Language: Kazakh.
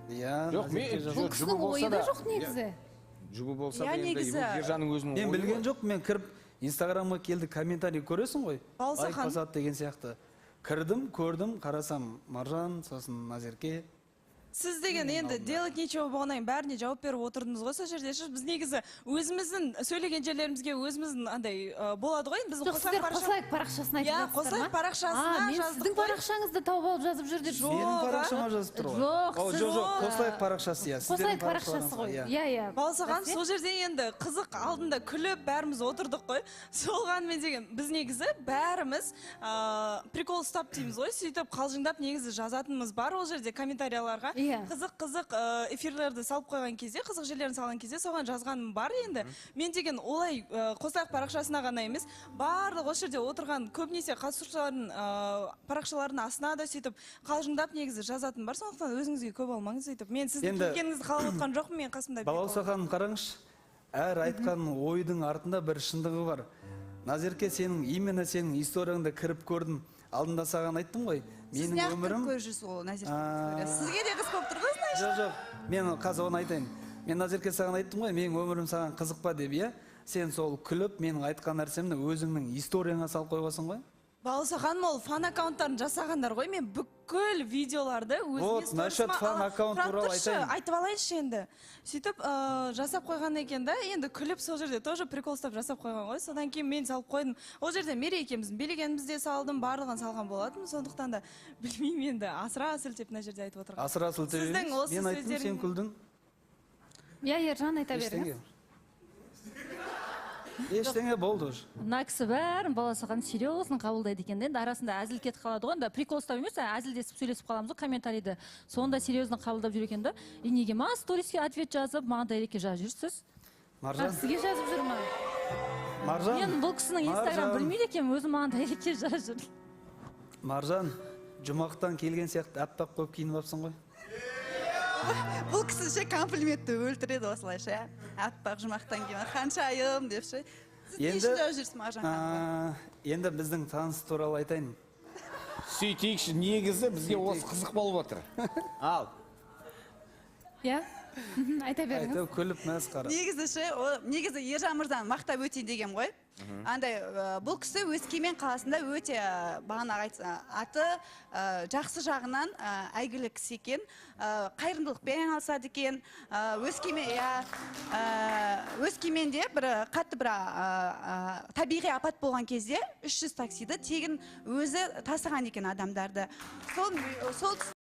Жоқ, Бұл кісінің ойы да жоқ негізі. Жұбы болса Я да енді негізі- Ержанның өзінің Мен ойы білген ғой. жоқ, мен кіріп Инстаграмға келді, комментарий көресің ғой. Балсахан. Лайк басады деген сияқты. Кірдім, көрдім, қарасам Маржан, сосын Назерке. Сіз деген енді делать нечего болғаннан бәріне жауап беріп отырдыңыз ғой сол жерде. Біз негізі өзіміздің сөйлеген жерлерімізге өзіміздің андай болады ғой. Біз Жоқ, сіздер қосылайық парақшасын айтып жатсыздар ма? қосылайық парақшасына Мен жаздық сіздің қой. парақшаңызды тауып алып жазып жүр деп. Менің парақшама жазып тұр ғой. Жоқ, О, сіз- жоқ, қосылайық парақшасы, иә. Қосылайық парақшасы ғой. Иә. Балсахан, сол жерде енді қызық алдында күліп бәріміз отырдық қой. Солғанмен деген біз негізі бәріміз прикол ұстап дейміз ғой. Сөйтіп қалжыңдап негізі жазатынымыз бар ол жерде комментарияларға. Иә. Қызық эфирлерді салып қойған кезде, қызық жерлерін салған кезде соған жазғаным бар енді. Мен деген олай қосылайық парақшасына ғана емес, барлық осы жерде отырған көбінесе қатысушылардың парақшаларының астына да сөйтіп қалжыңдап негізі жазатын бар. Сондықтан өзіңізге көп алмаңыз сөйтіп. Мен сіздің Енді- келгеніңізді қалап отқан жоқпын, мен қасымда. Балауса ханым, қараңызшы. Әр айтқан ойдың артында бір шындығы бар. Назерке, именно сенің историяңда кіріп көрдім. Алдында саған айттым ғой. Сіз Менің өмірім... көріп жүрсіз ол Назерке историясы. Сізге де қыз болып тұр ғой, Жоқ, мен қазір оны айтайын. Мен Назерке саған айттым ғой, менің өмірім саған қызық па деп, иә? Сен сол күліп, менің айтқан нәрсемді өзіңнің историяңа салып қойғансың ғой. Балсахан ол фан аккаунттарын жасағандар ғой, мен бүкіл видеоларды Вот, насчет фан аккаунт туралы айтайын. Айтып алайыншы енді. Сөйтіп жасап қойған екен да, енді күліп сол жерде тоже прикол ұстап жасап қойған ғой. Содан кейін мен салып қойдым. Ол жерде Мерей екеуміздің билегенімізде салдым, барлығын салған болатын. Сондықтан да білмеймін енді асыра сілтеп мына жерде айтып отырған. Асыра сілтеп Сіздің емес. осы Мен айттым, сен сөздерің- күлдің. Иә, Ержан айта Ештеңе. беріңіз. Ештеңе болды уже. Мына кісі бәрін Баласахан серьезно қабылдайды екен де, енді арасында әзіл кетіп қалады ғой, енді прикол ұстап емес, әзілдесіп сөйлесіп қаламыз ғой комментарийді. Сонда серьезно қабылдап жүр екен да. И неге ма сториске ответ жазып, маған дайректке жазып жүрсіз? Маржан, Сізге жазып жүр ма? Маржан. Мен бұл кісінің инстаграм Маржан. білмейді екенмін, өзім маған дайректке жазып жүр. Маржан, жұмақтан келген сияқты әппақ болып киініп алыпсың ғой. Бұл кісі ше комплиментті өлтіреді осылайша. Аппақ жұмақтан кейін ханшайым деп ше. Сіз не үшін жазып жүрсіз Маржан ханым? Енді біздің таныс туралы айтайын. Сөйтейікші, негізі бізге осы қызық болып отыр. Ал. Иә? Айта беріңіз. Айтып күліп мәз қара. Негізі Ержан мырзаны мақтап өтейін деген ғой. Андай бұл кісі Өскемен қаласында өте бағана аты жақсы жағынан әйгілі кісі екен. Қайырымдылықпен айналысады екен. Өскеменде бір қатты бір табиғи апат болған кезде 300 таксиді тегін өзі тасыған екен адамдарды. Сол